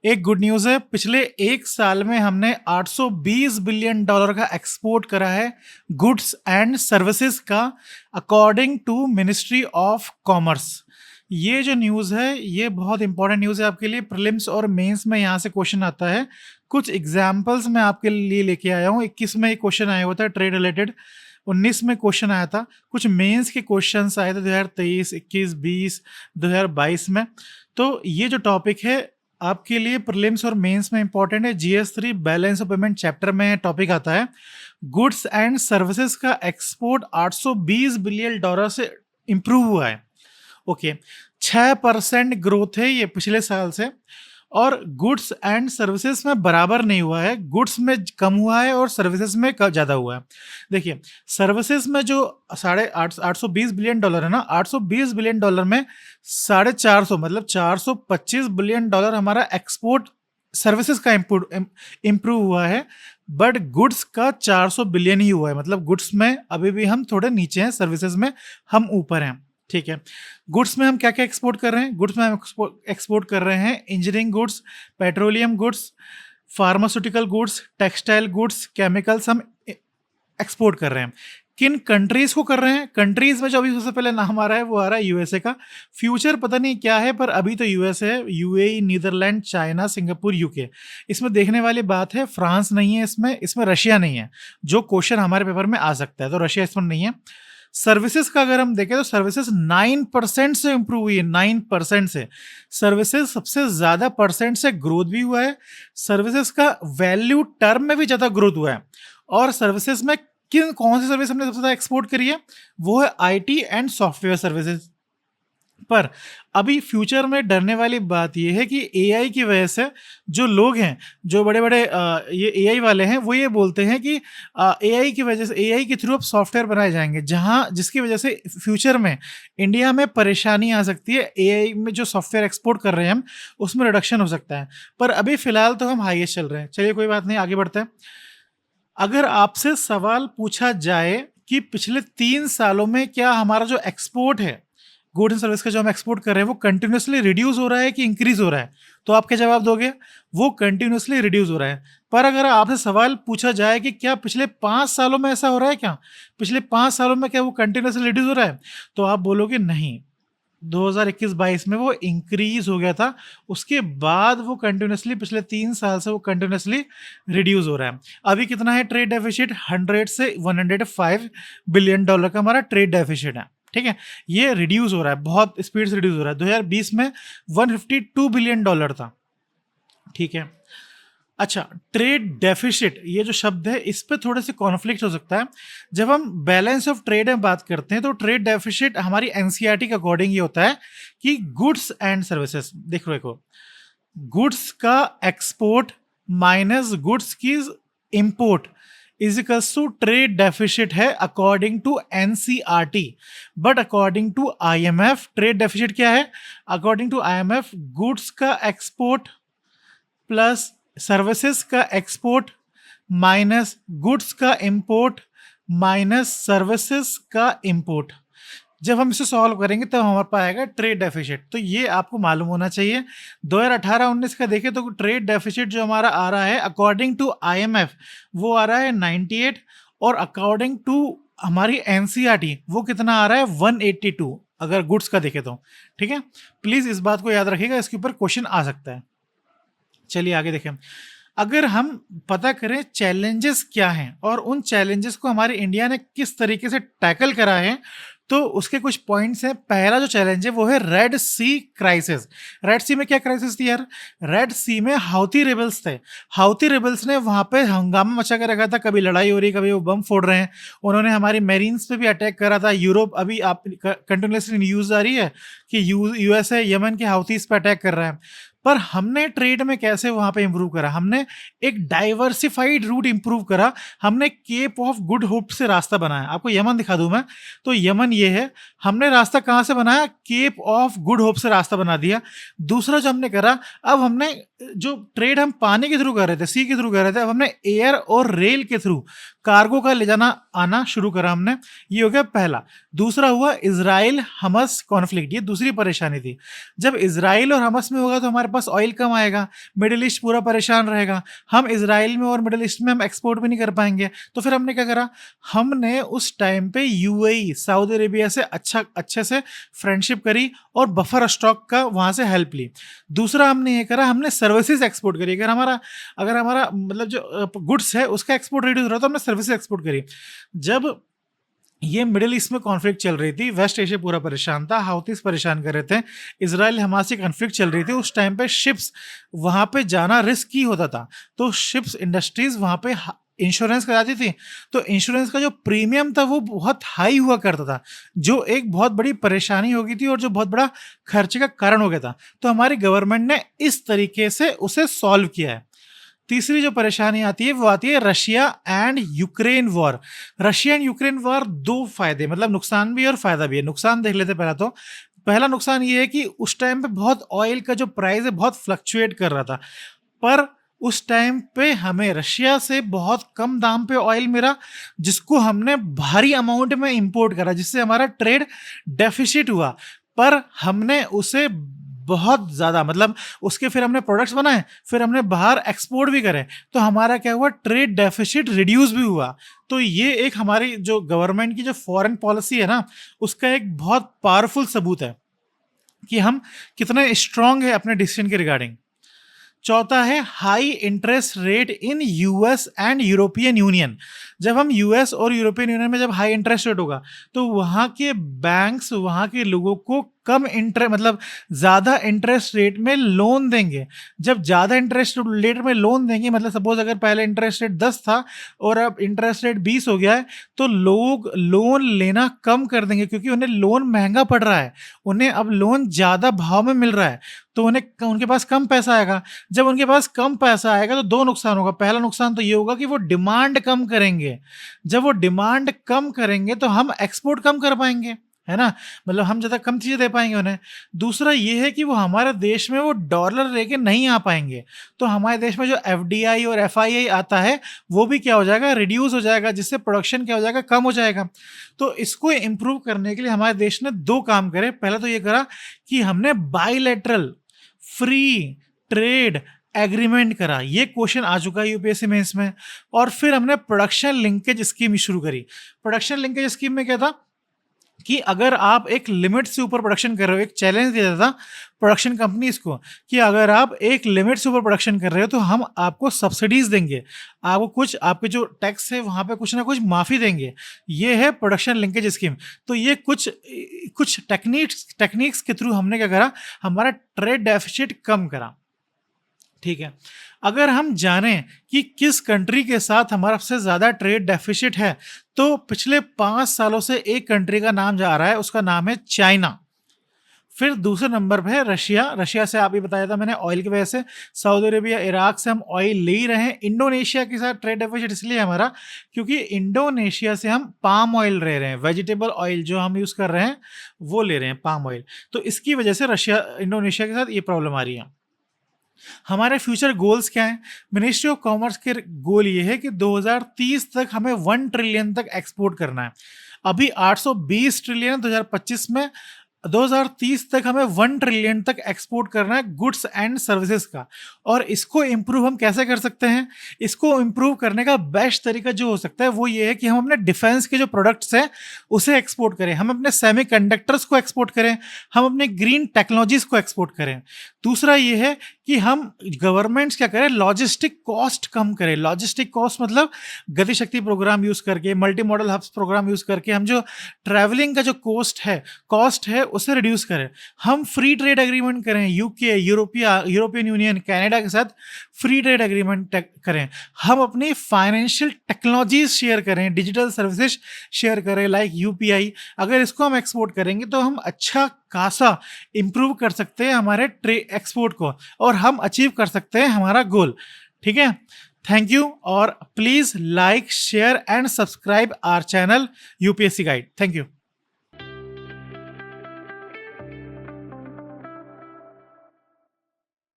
एक good news है, पिछले 1 साल में हमने $820 बिलियन का एक्सपोर्ट करा है गुड्स एंड सर्विसेज का, according to ministry of commerce. ये जो न्यूज़ है, ये बहुत इंपॉर्टेंट न्यूज़ है आपके लिए। प्रीलिम्स और मेंस में यहाँ से क्वेश्चन आता है। कुछ एग्जाम्पल्स मैं आपके लिए लेके आया हूँ। 21 में एक क्वेश्चन आया हुआ था ट्रेड रिलेटेड, 19 में क्वेश्चन आया था, कुछ मेंस के क्वेश्चंस आए थे 2023, 21, 20, 2022 में। तो ये जो टॉपिक है आपके लिए प्रीलिम्स और मेंस में इंपॉर्टेंट है। GS3 balance of payment chapter में टॉपिक आता है। गुड्स एंड सर्विसेज का एक्सपोर्ट $820 बिलियन से इंप्रूव हुआ है। ओके, 6% ग्रोथ है ये पिछले साल से, और गुड्स एंड सर्विसेज में बराबर नहीं हुआ है, गुड्स में कम हुआ है और सर्विसेज में ज़्यादा हुआ है। देखिए, सर्विसेज में जो 820 बिलियन डॉलर है ना, 820 बिलियन डॉलर में 450 मतलब $425 बिलियन हमारा एक्सपोर्ट सर्विसेज का इम्प्रूव हुआ है, बट गुड्स का 400 बिलियन ही हुआ है। मतलब गुड्स में अभी भी हम थोड़े नीचे हैं, सर्विसेज में हम ऊपर हैं। ठीक है, गुड्स में हम क्या क्या एक्सपोर्ट कर रहे हैं? गुड्स में हम एक्सपोर्ट कर रहे हैं engineering goods, petroleum goods, pharmaceutical goods, textile goods, chemicals हम एक्सपोर्ट कर रहे हैं। किन कंट्रीज को कर रहे हैं? कंट्रीज में जो अभी सबसे पहले नाम आ रहा है वो आ रहा है यूएसए का। फ्यूचर पता नहीं क्या है, पर अभी तो यूएसए है, UAE, Netherland, China, Singapore, UK. इसमें देखने वाली बात है, फ्रांस नहीं है इसमें रशिया नहीं है, जो क्वेश्चन हमारे पेपर में आ सकता है, तो रशिया इसमें नहीं है। सर्विसेज का अगर हम देखें तो सर्विसेज 9% से इंप्रूव हुई है, 9% से। सर्विसेज सबसे ज्यादा परसेंट से ग्रोथ भी हुआ है, सर्विसेज का वैल्यू टर्म में भी ज्यादा ग्रोथ हुआ है। और सर्विसेज में कौन सी सर्विस हमने सबसे ज्यादा एक्सपोर्ट करी है? वो है आईटी एंड सॉफ्टवेयर सर्विसेज। पर अभी फ्यूचर में डरने वाली बात यह है कि एआई की वजह से जो लोग हैं, जो बड़े बड़े ये एआई वाले हैं, वो ये बोलते हैं कि एआई की वजह से, एआई के थ्रू अब सॉफ्टवेयर बनाए जाएंगे, जिसकी वजह से फ्यूचर में इंडिया में परेशानी आ सकती है। एआई में जो सॉफ्टवेयर एक्सपोर्ट कर रहे हैं हम, उसमें रिडक्शन हो सकता है। पर अभी फिलहाल तो हम हाईएस्ट चल रहे हैं। चलिए कोई बात नहीं, आगे बढ़ते हैं। अगर आपसे सवाल पूछा जाए कि पिछले 3 सालों में क्या हमारा जो एक्सपोर्ट है, गुड्स एंड सर्विस का जो हम एक्सपोर्ट कर रहे हैं, वो कंटिन्यूसली रिड्यूस हो रहा है कि इंक्रीज हो रहा है, तो आप क्या जवाब दोगे? वो कंटिन्यूसली रिड्यूस हो रहा है। पर अगर आपसे सवाल पूछा जाए कि क्या पिछले 5 सालों में ऐसा हो रहा है, क्या पिछले 5 सालों में क्या वो कंटिन्यूसली रिड्यूस हो रहा है, तो आप बोलोगे नहीं, 2021-22 में वो इंक्रीज हो गया था, उसके बाद वो कंटिन्यूसली पिछले 3 साल से वो कंटिन्यूसली रिड्यूस हो रहा है। अभी कितना है ट्रेड डेफिसिट? 100 से 105 बिलियन डॉलर का हमारा ट्रेड डेफिसिट है। ठीक है, ये रिड्यूस हो रहा है, बहुत स्पीड से रिड्यूस हो रहा है। 2020 में 152 बिलियन डॉलर था। ठीक है, अच्छा, ट्रेड डेफिसिट ये जो शब्द है, इस पे थोड़े से कॉन्फ्लिक्ट हो सकता है। जब हम बैलेंस ऑफ ट्रेड में बात करते हैं तो ट्रेड डेफिसिट हमारी एनसीईआरटी के अकॉर्डिंग ये होता है कि गुड्स एंड सर्विसेज, देखो गुड्स का एक्सपोर्ट माइनस गुड्स की import is equals to trade deficit है according to NCERT. But according to IMF trade deficit क्या है? अकॉर्डिंग टू आईएमएफ, गुड्स का एक्सपोर्ट प्लस सर्विसेज का एक्सपोर्ट माइनस गुड्स का import minus services का import. जब हम इसे सॉल्व करेंगे तब हमारे पास आएगा ट्रेड डेफिसिट। तो ये आपको मालूम होना चाहिए। 2018-19 का देखें तो ट्रेड डेफिसिट जो हमारा आ रहा है अकॉर्डिंग टू आईएमएफ वो आ रहा है 98, और अकॉर्डिंग टू हमारी एनसीईआरटी वो कितना आ रहा है? 182, अगर गुड्स का देखें तो। ठीक है, प्लीज इस बात को याद रखिएगा, इसके ऊपर क्वेश्चन आ सकता है। चलिए आगे देखें। अगर हम पता करें चैलेंजेस क्या हैं और उन चैलेंजेस को हमारे इंडिया ने किस तरीके से टैकल करा है, तो उसके कुछ पॉइंट्स हैं। पहला जो चैलेंज है वो है रेड सी क्राइसिस। रेड सी में क्या क्राइसिस थी यार? रेड सी में हाउथी रेबल्स थे। हाउथी रेबल्स ने वहां पे हंगामा मचा कर रखा था, कभी लड़ाई हो रही, कभी वो बम फोड़ रहे हैं। उन्होंने हमारी मेरीन्स पे भी अटैक करा था। यूरोप, अभी आप कंटिन्यूसली न्यूज आ रही है कि यूएसए यमन के हाउथीज पे अटैक कर रहा है। पर हमने ट्रेड में कैसे वहां पे इंप्रूव करा? हमने एक डाइवर्सिफाइड रूट इंप्रूव करा। हमने केप ऑफ गुड होप से रास्ता बनाया। आपको यमन दिखा दूं मैं, तो यमन ये है। हमने रास्ता कहां से बनाया? केप ऑफ गुड होप से रास्ता बना दिया। दूसरा जो हमने करा, अब हमने जो ट्रेड हम पानी के थ्रू कर रहे थे, सी के थ्रू कर रहे थे, अब हमने एयर और रेल के थ्रू कार्गो का ले जाना आना शुरू करा हमने। ये हो गया पहला। दूसरा हुआ इजराइल हमस कॉन्फ्लिक्ट, ये दूसरी परेशानी थी। जब इजराइल और हमस में होगा तो हमारे पास ऑयल कम आएगा, मिडिल ईस्ट पूरा परेशान रहेगा, हम इजराइल में और मिडिल ईस्ट में हम एक्सपोर्ट भी नहीं कर पाएंगे। तो फिर हमने क्या करा, हमने उस टाइम पे यूएई सऊदी अरेबिया से अच्छे से फ्रेंडशिप करी और बफर स्टॉक का वहां से हेल्प ली। दूसरा हमने ये करा, हमने सर्विसेज एक्सपोर्ट करी। अगर हमारा मतलब जो गुड्स है उसका एक्सपोर्ट रिड्यूस हो रहा तो हमने सर्विसेज एक्सपोर्ट करी। जब ये मिडिल ईस्ट में कॉन्फ्लिक्ट चल रही थी, वेस्ट एशिया पूरा परेशान था, हाउथीज परेशान कर रहे थे, इजराइल हमास की कॉन्फ्लिक्ट चल रही थी, उस टाइम पे शिप्स वहां पे जाना रिस्की होता था। तो शिप्स इंडस्ट्रीज वहां पे इंश्योरेंस कराती थी, तो इंश्योरेंस का जो प्रीमियम था वो बहुत हाई हुआ करता था, जो एक बहुत बड़ी परेशानी हो गई थी और जो बहुत बड़ा खर्चे का कारण हो गया था। तो हमारी गवर्नमेंट ने इस तरीके से उसे सॉल्व किया है। तीसरी जो परेशानी आती है वो आती है Russia and Ukraine war. Russia and Ukraine war दो फायदे, मतलब नुकसान भी और फायदा भी है। नुकसान देख लेते पहला। तो पहला नुकसान ये है कि उस टाइम पे बहुत ऑयल का जो प्राइस है बहुत फ्लक्चुएट कर रहा था, पर उस टाइम पे हमें रशिया से बहुत कम दाम पे ऑयल मिला, जिसको हमने भारी अमाउंट में इंपोर्ट करा, जिससे हमारा ट्रेड डेफिसिट हुआ। पर हमने उसे बहुत ज़्यादा, मतलब उसके फिर हमने प्रोडक्ट्स बनाए, फिर हमने बाहर एक्सपोर्ट भी करे, तो हमारा क्या हुआ, ट्रेड डेफिसिट रिड्यूस भी हुआ। तो ये एक हमारी जो गवर्नमेंट की जो फॉरेन पॉलिसी है ना, उसका एक बहुत पावरफुल सबूत है कि हम कितने स्ट्रांग है अपने डिसीजन के रिगार्डिंग। चौथा है high interest rate in US and European union. जब हम यूएस और यूरोपियन यूनियन में जब हाई इंटरेस्ट रेट होगा तो वहाँ के बैंक्स वहाँ के लोगों को कम इंटरेस्ट, मतलब ज़्यादा इंटरेस्ट रेट में लोन देंगे। जब ज़्यादा इंटरेस्ट रेट में लोन देंगे, मतलब सपोज अगर पहले इंटरेस्ट रेट 10 था और अब इंटरेस्ट रेट 20 हो गया है, तो लोग लोन लेना कम कर देंगे, क्योंकि उन्हें लोन महंगा पड़ रहा है, उन्हें अब लोन ज़्यादा भाव में मिल रहा है, तो उनके पास कम पैसा आएगा। जब उनके पास कम पैसा आएगा तो दो नुकसान होगा। पहला नुकसान तो ये होगा कि वो डिमांड कम करेंगे। जब वो डिमांड कम करेंगे तो हम एक्सपोर्ट कम कर पाएंगे, है ना, मतलब हम ज़्यादा कम चीज़ें दे पाएंगे उन्हें। दूसरा ये है कि वो हमारे देश में वो डॉलर लेके नहीं आ पाएंगे, तो हमारे देश में जो एफडीआई और एफआईआई आता है वो भी क्या हो जाएगा, रिड्यूस हो जाएगा, जिससे प्रोडक्शन क्या हो जाएगा, कम हो जाएगा। तो इसको इम्प्रूव करने के लिए हमारे देश ने दो काम करे। पहला तो ये करा कि हमने बाइलेटरल फ्री ट्रेड एग्रीमेंट करा, ये क्वेश्चन आ चुका है यूपीएससी मेंस में। और फिर हमने प्रोडक्शन लिंकेज स्कीम शुरू करी। प्रोडक्शन लिंकेज स्कीम में क्या था कि अगर आप एक लिमिट से ऊपर प्रोडक्शन कर रहे हो, एक चैलेंज दिया था प्रोडक्शन कंपनीज को कि अगर आप एक लिमिट से ऊपर प्रोडक्शन कर रहे हो तो हम आपको सब्सिडीज देंगे, आपको कुछ आपके जो टैक्स है वहां पे कुछ ना कुछ माफी देंगे। ये है प्रोडक्शन लिंकेज स्कीम। तो ये कुछ टेक्निक्स के थ्रू हमने क्या करा, हमारा ट्रेड डेफिसिट कम करा। ठीक है, अगर हम जानें कि किस कंट्री के साथ हमारा सबसे ज़्यादा ट्रेड डेफिसिट है, तो पिछले 5 सालों से एक कंट्री का नाम जा रहा है, उसका नाम है चाइना। फिर दूसरे नंबर पे है रशिया। रशिया से आप ही बताया था मैंने, ऑयल की वजह से। सऊदी अरेबिया, इराक से हम ऑयल ले ही रहे हैं। इंडोनेशिया के साथ ट्रेड डेफिसिट इसलिए हमारा क्योंकि इंडोनेशिया से हम पाम ऑयल ले रहे हैं, वेजिटेबल ऑयल जो हम यूज़ कर रहे हैं वो ले रहे हैं, पाम ऑयल। तो इसकी वजह से रशिया इंडोनेशिया के साथ ये प्रॉब्लम आ रही है। हमारे फ्यूचर गोल्स क्या हैं? मिनिस्ट्री ऑफ कॉमर्स के गोल ये है कि 2030 तक हमें 1 ट्रिलियन तक एक्सपोर्ट करना है। अभी 820 ट्रिलियन 2025 में, 2030 तक हमें 1 ट्रिलियन तक एक्सपोर्ट करना है गुड्स एंड सर्विसेज का। और इसको इम्प्रूव हम कैसे कर सकते हैं? इसको इम्प्रूव करने का बेस्ट तरीका जो हो सकता है वो ये है कि हम अपने डिफेंस के जो प्रोडक्ट्स हैं उसे एक्सपोर्ट करें, हम अपने सेमीकंडक्टर्स को एक्सपोर्ट करें, हम अपने ग्रीन टेक्नोलॉजीज को एक्सपोर्ट करें। दूसरा ये है कि हम गवर्नमेंट्स क्या करें, लॉजिस्टिक कॉस्ट कम करें। लॉजिस्टिक कॉस्ट मतलब गतिशक्ति प्रोग्राम यूज़ करके, multi model hubs program use करके हम जो ट्रैवलिंग का जो कॉस्ट है उसे रिड्यूस करें। हम फ्री ट्रेड एग्रीमेंट करें, यूके, यूरोपियन यूनियन, कनाडा के साथ फ्री ट्रेड एग्रीमेंट करें। हम अपनी फाइनेंशियल टेक्नोलॉजीज शेयर करें, डिजिटल सर्विसेज शेयर करें लाइक यूपीआई। अगर इसको हम एक्सपोर्ट करेंगे तो हम अच्छा खासा इंप्रूव कर सकते हैं हमारे एक्सपोर्ट को, और हम अचीव कर सकते हैं हमारा गोल। ठीक है, थैंक यू, और please like, share and subscribe our channel UPSC guide. Thank you.